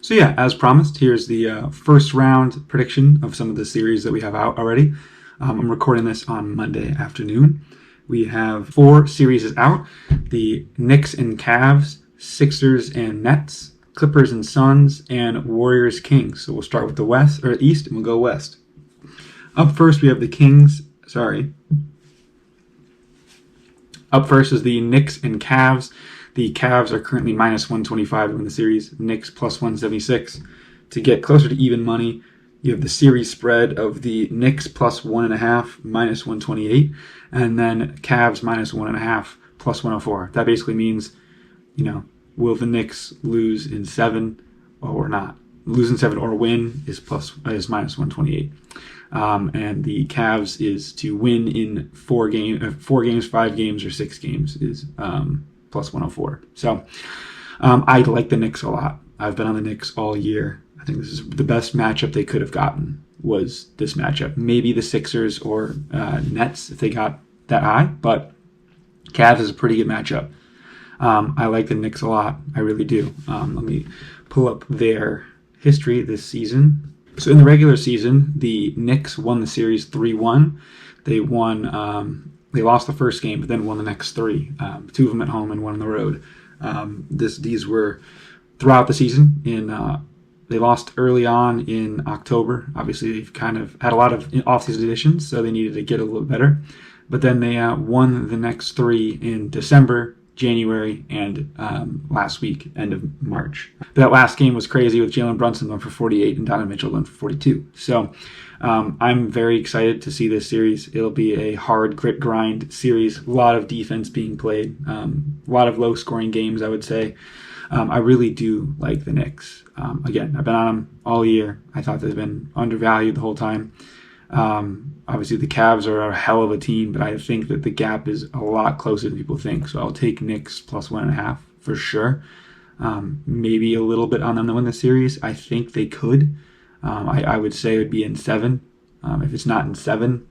So yeah, as promised, here's the first round prediction of some of the series that we have out already. I'm recording this on Monday afternoon. We have 4 series out: the Knicks and Cavs, Sixers and Nets, Clippers and Suns, and Warriors Kings. So we'll start with the West or East, and we'll go West. Up first, we have the Kings. Up first is the Knicks and Cavs. The Cavs are currently minus 125 to win the series. Knicks plus 176. To get closer to even money, you have the series spread of the Knicks plus 1.5 minus 128, and then Cavs minus 1.5 plus 104. That basically means, will the Knicks lose in 7 or not? Lose in 7 or win is minus 128. And the Cavs is to win in 4 games, 5 games, or 6 games is plus 104. So I like the Knicks a lot. I've been on the Knicks all year. I think this is the best matchup they could have gotten was this matchup. Maybe the Sixers or Nets if they got that high, but Cavs is a pretty good matchup. I like the Knicks a lot. I really do. Let me pull up their history this season. So in the regular season, the Knicks won the series 3-1. They lost the first game, but then won the next 3. 2 of them at home and 1 on the road. These were throughout the season. They lost early on in October. Obviously, they've kind of had a lot of off-season additions, so they needed to get a little better. But then they won the next 3 in December, January, and last week, end of March. But that last game was crazy with Jalen Brunson going for 48 and Donovan Mitchell going for 42. So I'm very excited to see this series. It'll be a hard grit grind series. A lot of defense being played. A lot of low-scoring games, I would say. I really do like the Knicks. Again, I've been on them all year. I thought they've been undervalued the whole time. Obviously, the Cavs are a hell of a team, but I think that the gap is a lot closer than people think. So I'll take Knicks plus 1.5 for sure. Maybe a little bit on them to win the series. I think they could. I would say it would be in 7. If it's not in 7,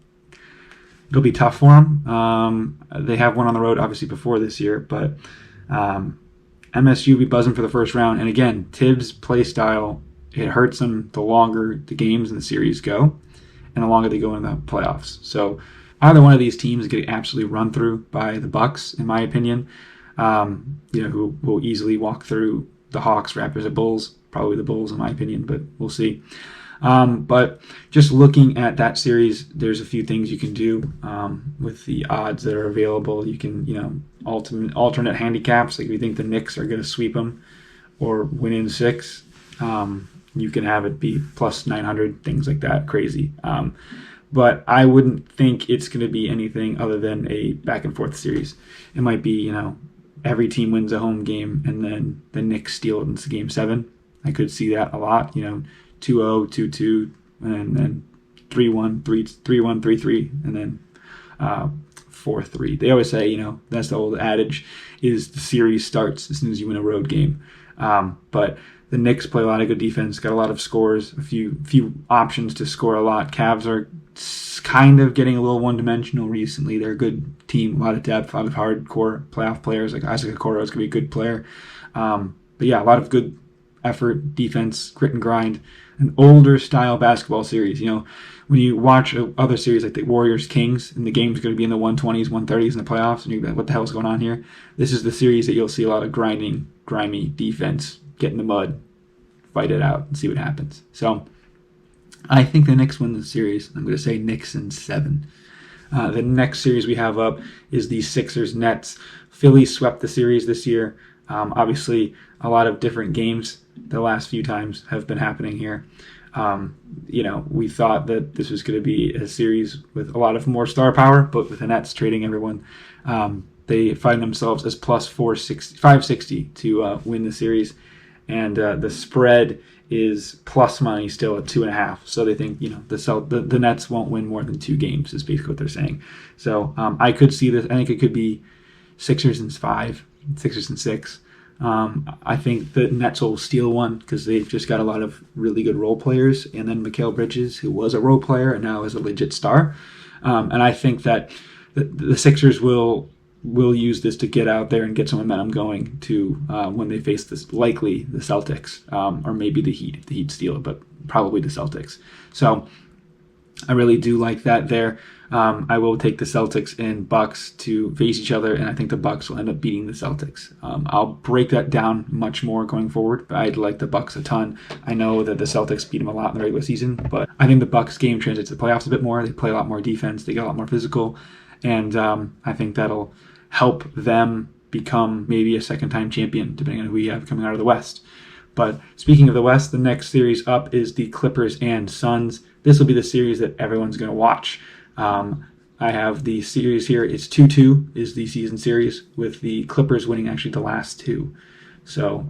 it'll be tough for them. They have one on the road, obviously, before this year, but MSU will be buzzing for the first round. And again, Tibbs' play style, it hurts them the longer the games in the series go and the longer they go in the playoffs. So either one of these teams is getting absolutely run through by the Bucks, in my opinion, who will easily walk through the Hawks, Raptors, and Bulls. Probably the Bulls, in my opinion, but we'll see. But just looking at that series, there's a few things you can do with the odds that are available. You can, alternate handicaps. Like if you think the Knicks are going to sweep them or win in 6, you can have it be plus 900, things like that. Crazy. But I wouldn't think it's going to be anything other than a back and forth series. It might be, every team wins a home game and then the Knicks steal it into game 7. I could see that a lot, 2-0, 2-2, and then 3-1, 3-1, 3-3, and then 4-3. They always say, that's the old adage, is the series starts as soon as you win a road game. But the Knicks play a lot of good defense, got a lot of scores, a few options to score a lot. Cavs are kind of getting a little one-dimensional recently. They're a good team, a lot of depth, a lot of hardcore playoff players. Like Isaac Okoro is going to be a good player. But yeah, a lot of good effort, defense, grit and grind, an older style basketball series. When you watch other series like the Warriors Kings, and the game's going to be in the 120s, 130s in the playoffs, and you're like, what the hell is going on here? This is the series that you'll see a lot of grimy defense, get in the mud, fight it out, and see what happens. So I think the Knicks win the series. I'm going to say Knicks in 7. The next series we have up is the Sixers-Nets. Philly swept the series this year. Obviously, a lot of different games the last few times have been happening here. We thought that this was going to be a series with a lot of more star power, but with the Nets trading everyone, they find themselves as plus 560 to win the series. And the spread is plus money still at 2.5. So they think, the Nets won't win more than 2 games is basically what they're saying. So I could see this. I think it could be Sixers in 5, Sixers in 6. I think the Nets will steal one because they've just got a lot of really good role players. And then Mikal Bridges, who was a role player and now is a legit star. And I think that the Sixers will will use this to get out there and get some momentum going to when they face this, likely the Celtics, or maybe the Heat. The Heat steal it, but probably the Celtics. So I really do like that there. I will take the Celtics and Bucks to face each other, and I think the Bucks will end up beating the Celtics. I'll break that down much more going forward, but I like the Bucks a ton. I know that the Celtics beat them a lot in the regular season, but I think the Bucks game translates to the playoffs a bit more. They play a lot more defense. They get a lot more physical, and I think that'll help them become maybe a second-time champion, depending on who we have coming out of the West. But speaking of the West, the next series up is the Clippers and Suns. This will be the series that everyone's going to watch. I have the series here. It's 2-2 is the season series, with the Clippers winning actually the last two. So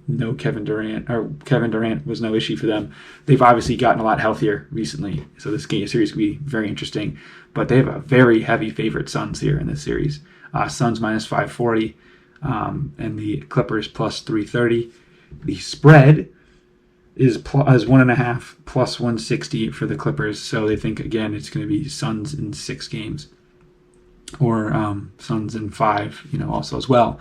no Kevin Durant was no issue for them. They've obviously gotten a lot healthier recently, so this series could be very interesting. But they have a very heavy favorite Suns here in this series. Suns minus 540, and the Clippers plus 330. The spread is 1.5 plus 160 for the Clippers. So they think, again, it's going to be Suns in 6 games, or Suns in 5, also as well.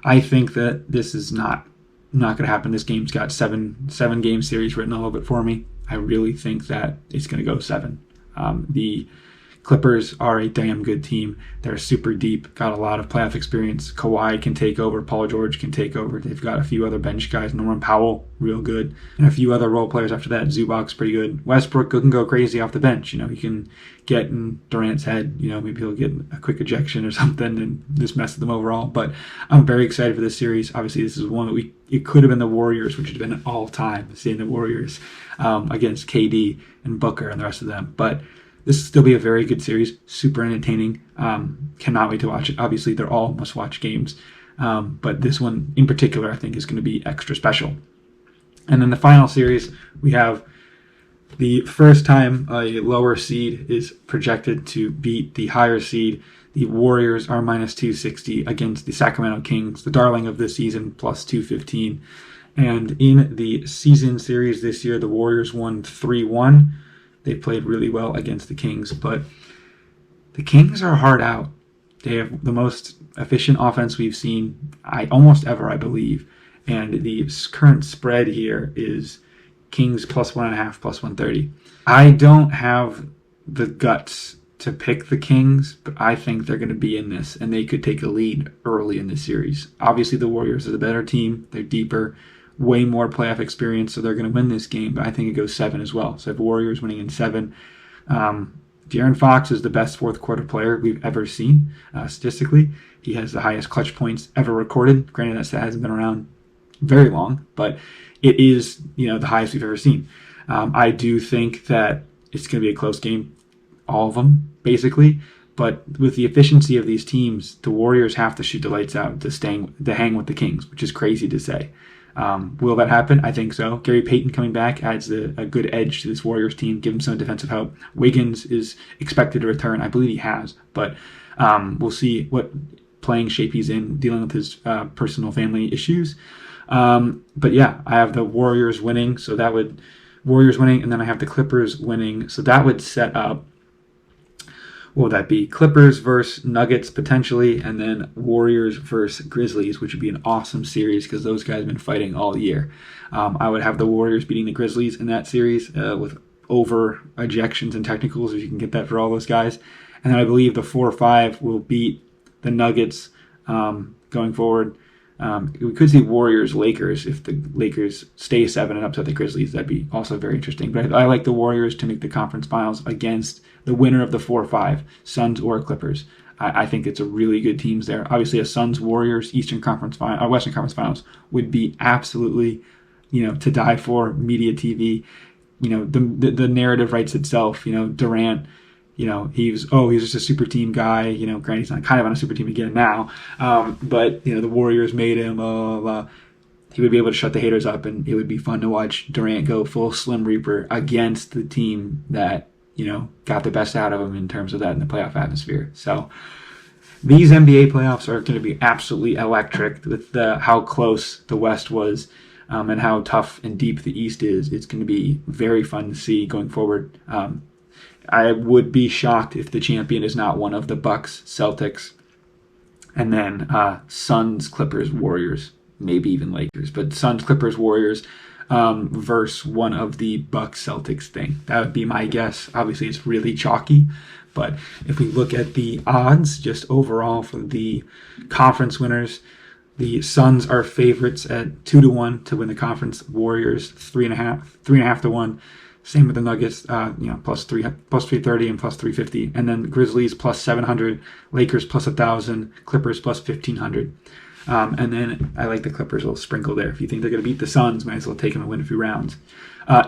I think that this is not going to happen. This game's got seven game series written all over it for me. I really think that it's going to go 7. The Clippers are a damn good team. They're super deep, got a lot of playoff experience. Kawhi can take over. Paul George can take over. They've got a few other bench guys. Norman Powell, real good. And a few other role players after that. Zubac's pretty good. Westbrook can go crazy off the bench. He can get in Durant's head. Maybe he'll get a quick ejection or something and just mess with them overall. But I'm very excited for this series. Obviously, this is one that it could have been the Warriors, which would have been an all-time seeing the Warriors against KD and Booker and the rest of them. But this will still be a very good series, super entertaining. Cannot wait to watch it. Obviously, they're all must-watch games, but this one in particular, I think, is going to be extra special. And then the final series, we have the first time a lower seed is projected to beat the higher seed. The Warriors are minus 260 against the Sacramento Kings, the darling of this season, plus 215. And in the season series this year, the Warriors won 3-1. They played really well against the Kings, but the Kings are hard out. They have the most efficient offense we've seen almost ever, I believe. And the current spread here is Kings plus 1.5, plus 130. I don't have the guts to pick the Kings, but I think they're going to be in this, and they could take a lead early in this series. Obviously, the Warriors are the better team. They're deeper, way more playoff experience, so they're going to win this game, but I think it goes 7 as well. So I have Warriors winning in 7. De'Aaron Fox is the best fourth quarter player we've ever seen statistically. He has the highest clutch points ever recorded. Granted, that stat hasn't been around very long, but it is the highest we've ever seen. I do think that it's going to be a close game, all of them basically. But with the efficiency of these teams, the Warriors have to shoot the lights out to hang with the Kings, which is crazy to say. Will that happen? I think so. Gary Payton coming back adds a good edge to this Warriors team, give him some defensive help. Wiggins is expected to return. I believe he has, but we'll see what playing shape he's in, dealing with his personal family issues. But yeah, I have the Warriors winning, so that would Warriors winning, and then I have the Clippers winning, so that would set up. What would that be? Clippers versus Nuggets potentially, and then Warriors versus Grizzlies, which would be an awesome series because those guys have been fighting all year. I would have the Warriors beating the Grizzlies in that series with over ejections and technicals, if you can get that for all those guys. And then I believe the 4-5 will beat the Nuggets going forward. We could see Warriors-Lakers if the Lakers stay 7 and upset the Grizzlies. That'd be also very interesting. But I like the Warriors to make the conference finals against the winner of the 4-5, Suns or Clippers. I think it's a really good teams there. Obviously, a Suns-Warriors Western Conference Finals would be absolutely, to die for. Media TV, the narrative writes itself. Durant. He's just a super team guy. Granted, he's not kind of on a super team again now. But the Warriors made him. He would be able to shut the haters up, and it would be fun to watch Durant go full Slim Reaper against the team that got the best out of him in terms of that in the playoff atmosphere. So these NBA playoffs are going to be absolutely electric with how close the West was. And how tough and deep the East is. It's going to be very fun to see going forward. I would be shocked if the champion is not one of the Bucks, Celtics, And then Suns, Clippers, Warriors, maybe even Lakers, but Suns, Clippers, Warriors versus one of the Bucks, Celtics thing. That would be my guess. Obviously, it's really chalky, but if we look at the odds just overall for the conference winners, the Suns are favorites at 2-1 to win the conference. Warriors 3.5 to 1. Same with the Nuggets, plus 330 and plus 350, and then Grizzlies plus 700, Lakers plus 1,000, Clippers plus 1,500. And then I like the Clippers a little sprinkle there. If you think they're going to beat the Suns, might as well take them and win a few rounds.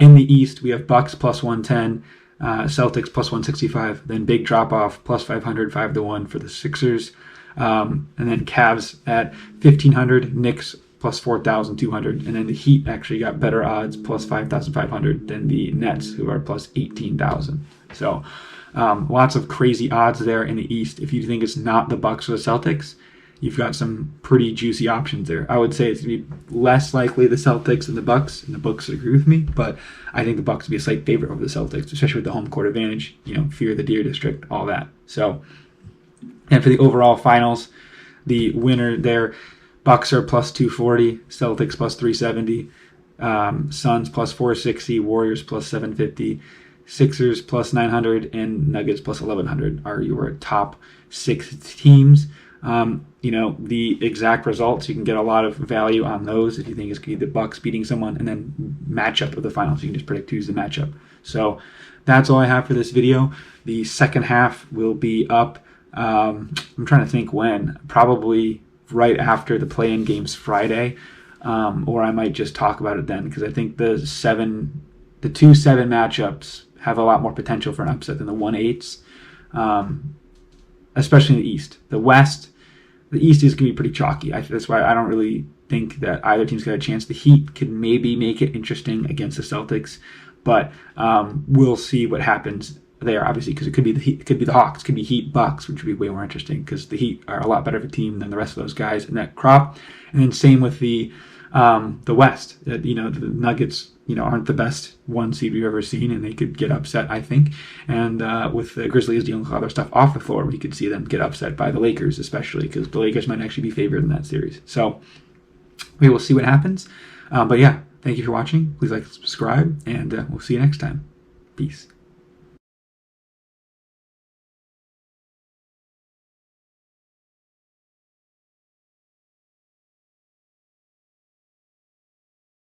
In the East, we have Bucks plus 110, Celtics plus 165, then big drop off plus 500, 5-1 for the Sixers. And then Cavs at 1,500, Knicks plus 4,200, and then the Heat actually got better odds, plus 5,500 than the Nets, who are plus 18,000. So lots of crazy odds there in the East. If you think it's not the Bucks or the Celtics, you've got some pretty juicy options there. I would say it's going to be less likely the Celtics than the Bucks, and the Bucks agree with me, but I think the Bucks would be a slight favorite over the Celtics, especially with the home court advantage, fear of the Deer District, all that. So, and for the overall finals, the winner there, Bucks are plus 240, Celtics plus 370, Suns plus 460, Warriors plus 750, Sixers plus 900, and Nuggets plus 1,100 are your top 6 teams. The exact results, you can get a lot of value on those if you think it's going to be the Bucks beating someone, and then matchup of the finals. You can just predict who's the matchup. So that's all I have for this video. The second half will be up. I'm trying to think when. Probably right after the play-in games Friday, or I might just talk about it then, because I think the 2-7 matchups have a lot more potential for an upset than the 1-8s, especially in the East. The East is going to be pretty chalky. That's why I don't really think that either team's got a chance. The Heat could maybe make it interesting against the Celtics, but we'll see what happens there, obviously, because it could be the Heat, it could be the Hawks, it could be Heat Bucks, which would be way more interesting because the Heat are a lot better of a team than the rest of those guys in that crop. And then same with the West. The Nuggets, aren't the best 1 seed we've ever seen, and they could get upset, I think. And with the Grizzlies dealing with other stuff off the floor, we could see them get upset by the Lakers, especially because the Lakers might actually be favored in that series. So we will see what happens. But yeah, thank you for watching. Please like and subscribe, and we'll see you next time. Peace.